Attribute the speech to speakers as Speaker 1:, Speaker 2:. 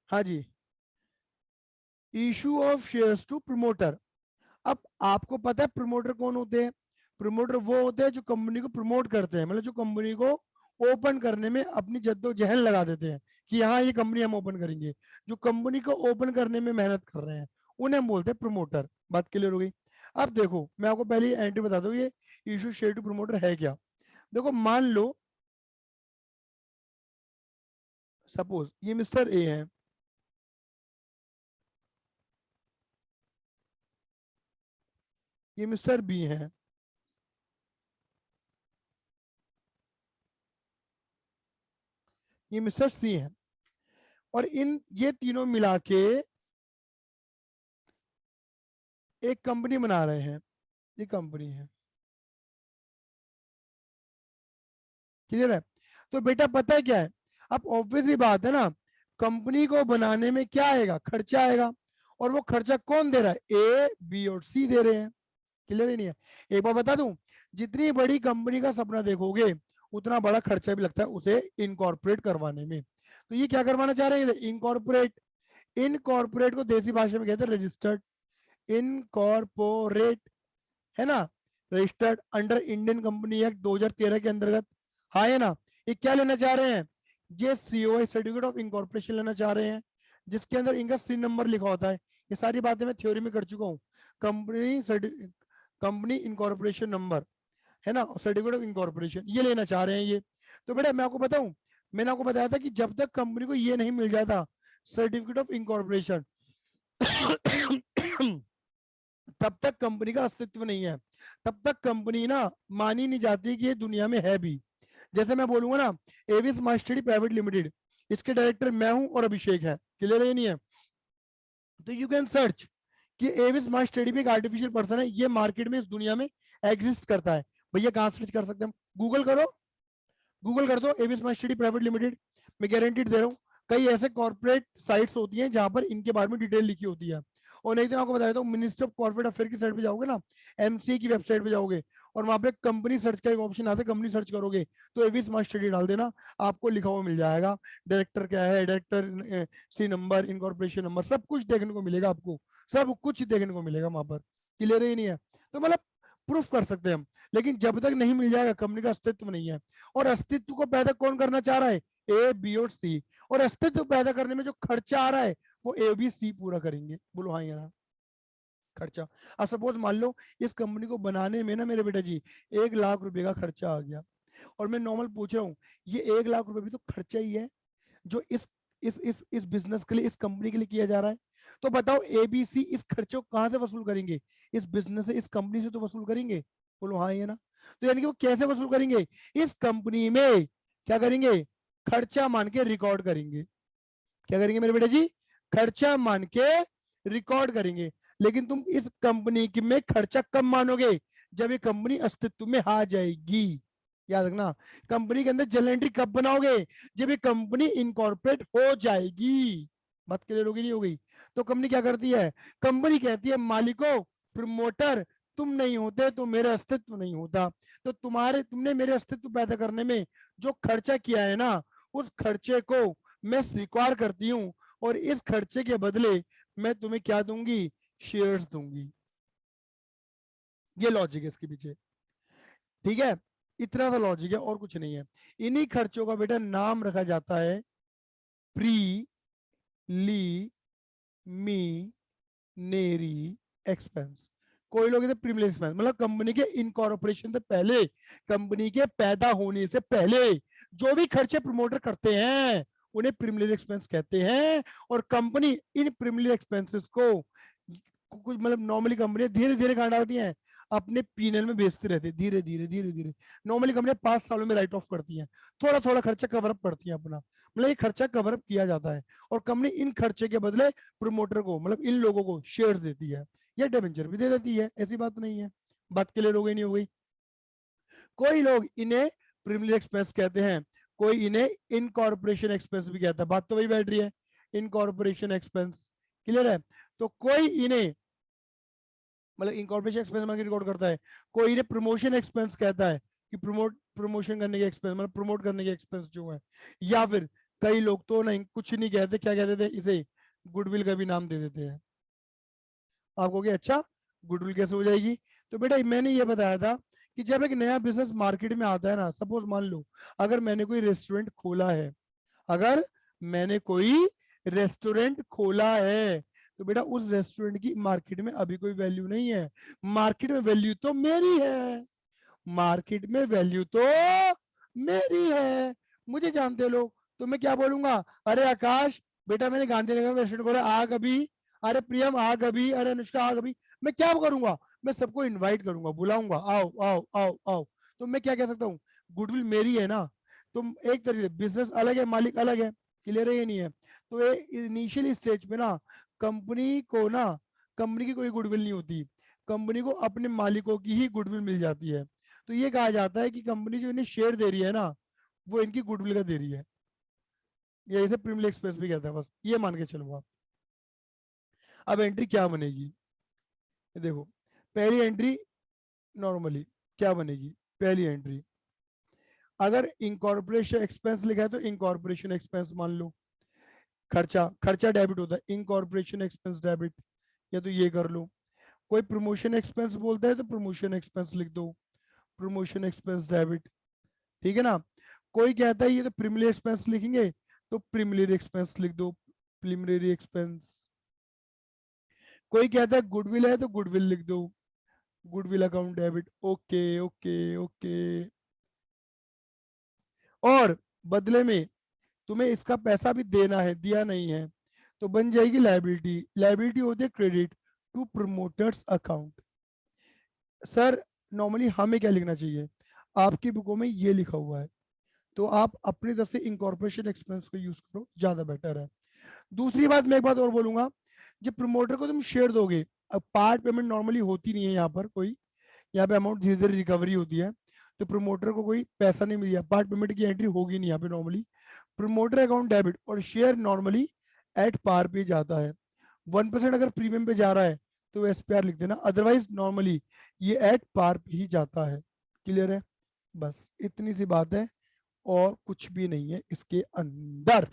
Speaker 1: हाँ जी, issue of shares to promoter. अब आपको पता है प्रमोटर कौन होते हैं? प्रमोटर वो होते हैं जो कंपनी को प्रमोट करते हैं, मतलब जो कंपनी को ओपन करने में अपनी जद्दोजहद लगा देते हैं कि हाँ ये कंपनी हम ओपन करेंगे। जो कंपनी को ओपन करने में मेहनत कर रहे हैं उन्हें हम बोलते हैं प्रमोटर। बात क्लियर हो गई? अब देखो मैं आपको पहले एंट्री बता दूं, ये इशू शेयर टू प्रमोटर है क्या। देखो मान लो सपोज ये मिस्टर ए है, ये मिस्टर बी है, ये मिस्टर सी है, और इन ये तीनों मिला के एक कंपनी बना रहे हैं। ये कंपनी है, क्लियर है? तो बेटा पता है क्या है, अब ऑब्वियसली बात है ना, कंपनी को बनाने में क्या आएगा? खर्चा आएगा। और वो खर्चा कौन दे रहा है? ए बी और सी दे रहे हैं। क्लियर ही नहीं है? एक बार बता दूं, जितनी बड़ी कंपनी का सपना देखोगे उतना बड़ा खर्चा भी लगता है उसे इनकॉर्पोरेट करवाने में। तो ये क्या करवाना चाह रहे हैं? इनकॉर्पोरेट। इनकॉर्पोरेट को देसी भाषा में कहते हैं रजिस्टर्ड। इनकॉर्पोरेट, है ना, registered under Indian company act 2013 के अंतर्गत। हाँ है ना? ये क्या लेना चाह रहे हैं? ये सीओ सर्टिफिकेट ऑफ इनकॉर्पोरेशन लेना चाह रहे हैं, जिसके अंदर इनका सी नंबर लिखा होता है। ये सारी बातें मैं थ्योरी में कर चुका हूँ। कंपनी कंपनी इनकॉर्पोरेशन नंबर, है ना, सर्टिफिकेट ऑफ इनकॉर्पोरेशन, ये लेना चाह रहे हैं ये। तो बेटा मैं आपको बताऊं, मैंने आपको बताया था कि जब तक कंपनी को ये नहीं मिल जाता सर्टिफिकेट ऑफ इनकॉर्पोरेशन तब तक कंपनी का अस्तित्व नहीं है। तब तक कंपनी ना मानी नहीं जाती कि ये दुनिया में है भी। जैसे मैं बोलूंगा ना, एविस मास्टडी प्राइवेट लिमिटेड, इसके डायरेक्टर मैं हूं और अभिषेक है। क्लियर है? नहीं है? तो यू कैन सर्च कि एविस मास्टडी भी एक आर्टिफिशियल पर्सन है, ये मार्केट में इस दुनिया में एग्जिस्ट करता है। भैया कहां सर्च कर सकते हैं हम? गूगल करो, गूगल कर दो एविस मास्टडी प्राइवेट लिमिटेड। मैं गारंटीड दे रहा हूँ, कई ऐसे कॉर्पोरेट साइट्स होती हैं जहां पर इनके बारे में डिटेल लिखी होती है। और नहीं तो आपको बताया, तो मिनिस्ट्री ऑफ कॉर्पोरेट अफेयर की साइट पे जाओगे ना, एमसी की वेबसाइट पे जाओगे और वहां पे कंपनी सर्च का एक ऑप्शन आता है, कंपनी सर्च करोगे तो एविस मास्टडी डाल देना, आपको लिखा हुआ मिल जाएगा। डायरेक्टर क्या है, डायरेक्टर सी नंबर, इनकॉर्पोरेशन नंबर, सब कुछ देखने को मिलेगा आपको। सब कुछ देखने को मिलेगा वहां पर। क्लियर ही नहीं है? तो मतलब प्रूफ कर सकते हैं हम। लेकिन जब तक नहीं मिल जाएगा, कंपनी का अस्तित्व नहीं है। और अस्तित्व को पैदा कौन करना चाह रहा है? ए बी और सी। और अस्तित्व पैदा करने में जो खर्चा आ रहा है वो ए बी सी पूरा करेंगे। बोलो हाँ या ना? खर्चा। अब सपोज मान लो इस कंपनी को बनाने में ना मेरे बेटा जी 1 लाख रुपए का खर्चा आ गया, और मैं नॉर्मल पूछ रहा हूँ, ये 1 लाख रुपए भी तो खर्चा ही है जो इस बिजनेस के लिए, इस कंपनी के लिए किया जा रहा है। तो बताओ एबीसी इस खर्चे को कहां से वसूल करेंगे? इस बिजनेस से, इस कंपनी से तो वसूल करेंगे। बोलो हाँ या ना? तो यानी कि वो कैसे वसूल करेंगे? इस कंपनी में क्या करेंगे? खर्चा मान के रिकॉर्ड करेंगे। क्या करेंगे मेरे बेटे जी? खर्चा मान के रिकॉर्ड करेंगे। लेकिन तुम इस कंपनी की में खर्चा कब मानोगे? जब ये कंपनी अस्तित्व में आ जाएगी। याद रखना, कंपनी के अंदर जर्नल एंट्री कब बनाओगे? जब ये कंपनी इनकॉर्पोरेट हो जाएगी। बात क्लियर होगी नहीं हो गई? तो कंपनी क्या करती है? कंपनी कहती है मालिको, प्रमोटर, तुम नहीं होते तो मेरा अस्तित्व नहीं होता। तो तुमने मेरे अस्तित्व पैदा करने में जो खर्चा किया है ना, उस खर्चे को मैं स्वीकार करती हूँ, और इस खर्चे के बदले मैं तुम्हें क्या दूंगी? शेयर्स दूंगी। ये लॉजिक है इसके पीछे। ठीक है? इतना सा लॉजिक है और कुछ नहीं है। इन्हीं खर्चों का बेटा नाम रखा जाता है प्री ली मी नेरी एक्सपेंस। कोई लोग इसे प्रीमियम एक्सपेंस, मतलब कंपनी के इनकॉर्पोरेशन से पहले, कंपनी के पैदा होने से पहले जो भी खर्चे प्रमोटर करते हैं उन्हें प्रीमियम एक्सपेंस कहते हैं। और कंपनी इन प्रीमियम एक्सपेंसेस को कुछ, मतलब नॉर्मली कंपनी धीरे धीरे कहाँ डालती हैं? अपने पीएनएल में बेचते रहते हैं, धीरे धीरे धीरे धीरे। नॉर्मली कंपनी 5 सालों में राइट ऑफ करती हैं, थोड़ा थोड़ा खर्चा कवर अप करती है अपना, मतलब ये खर्चा कवर अप किया जाता है। और कंपनी इन खर्चे के बदले प्रोमोटर को, मतलब इन लोगों को शेयर देती है, या डिबेंचर भी दे देती है, ऐसी बात नहीं है। बात क्लियर हो गई नहीं हो गई? कोई लोग इन्हें प्रीमियम एक्सपेंस कहते हैं, कोई इन्हें इनकॉर्पोरेशन एक्सपेंस भी कहता है। बात तो वही बैठ रही है, इनकॉर्पोरेशन एक्सपेंस। क्लियर है? तो कोई इन्हें, मतलब इनकॉर्पोरेशन एक्सपेंस मार्केट रिकॉर्ड करता है, कोई इन्हें प्रमोशन एक्सपेंस कहता है कि प्रमोशन करने के एक्सपेंस, मतलब प्रमोट करने के एक्सपेंस जो है, या फिर कई लोग तो नहीं कुछ नहीं कहते, क्या कहते थे इसे, गुडविल का भी नाम दे देते हैं। आप कहोगे अच्छा गुडविल कैसे हो जाएगी, तो बेटा मैंने ये बताया था कि जब एक नया बिजनेस मार्केट में आता है ना, सपोज मान लो अगर मैंने कोई रेस्टोरेंट खोला है, अगर मैंने कोई रेस्टोरेंट खोला है, तो बेटा उस रेस्टोरेंट की मार्केट में अभी कोई वैल्यू नहीं है, मार्केट में वैल्यू तो मेरी है, मार्केट में वैल्यू तो मेरी है, मुझे जानते हो लोग। तो मैं क्या बोलूंगा, अरे आकाश बेटा मैंने गांधीनगर में रेस्टोरेंट खोला, आ कभी, अरे प्रियम आ कभी, अरे अनुष्का आ कभी। मैं क्या करूंगा, मैं सबको इनवाइट करूंगा, बुलाऊंगा, आओ आओ आओ आओ। तो मैं क्या कह सकता हूँ, गुडविल मेरी है ना। तो एक तरीके से बिजनेस अलग है, मालिक अलग है, क्लियर है ये नहीं है। तो ये इनिशियल स्टेज पे ना कंपनी को ना, कंपनी की कोई गुडविल नहीं होती, कंपनी को अपने मालिकों की ही गुडविल मिल जाती है। तो ये कहा जाता है कि कंपनी जो इन्हें शेयर दे रही है ना, वो इनकी गुडविल का दे रही है, या इसे प्रीमियम एक्सप्रेस भी कहता है, बस ये मान के चलो आप। अब एंट्री क्या बनेगी, ये देखो, पहली एंट्री नॉर्मली क्या बनेगी, पहली एंट्री अगर इनकॉर्पोरेशन एक्सपेंस लिखा है तो इनकॉर्पोरेशन एक्सपेंस मान लो, खर्चा, खर्चा डेबिट होता है, इनकॉर्पोरेशन एक्सपेंस डेबिट, या तो ये कर लो। कोई प्रमोशन एक्सपेंस बोलता है तो प्रमोशन एक्सपेंस लिख दो, प्रमोशन एक्सपेंस डेबिट, ठीक है ना। कोई कहता है ये तो प्रीमियरी एक्सपेंस लिखेंगे, तो प्रीमियरी एक्सपेंस लिख दो, प्रीमियरी एक्सपेंस। कोई कहता है गुडविल है तो गुडविल लिख दो, goodwill account debit, okay okay okay. और बदले में तुम्हें इसका पैसा भी देना है, दिया नहीं है, तो बन जाएगी लायबिलिटी, लायबिलिटी होती है credit to promoters account. Sir normally हमें क्या लिखना चाहिए, आपकी बुकों में ये लिखा हुआ है, तो आप अपनी तरफ से इनकॉर्पोरेशन एक्सपेंस को यूज करो, ज्यादा बेटर है। दूसरी बात मैं एक बात और बोलूंगा, जब प्रमोटर को तुम शेयर दोगे, अब पार्ट पेमेंट नॉर्मली होती नहीं है यहाँ पर कोई, यहाँ पे अमाउंट धीरे धीरे रिकवरी होती है, तो प्रमोटर को कोई पैसा नहीं मिल, पार्ट पेमेंट की एंट्री होगी नहीं यहाँ पे नॉर्मली। प्रमोटर अकाउंट डेबिट और शेयर नॉर्मली एट पार पे जाता है, 1% अगर प्रीमियम पे जा रहा है तो SPR लिख देना, अदरवाइज नॉर्मली ये एट पार पे ही जाता है, क्लियर है। बस इतनी सी बात है, और कुछ भी नहीं है इसके अंदर।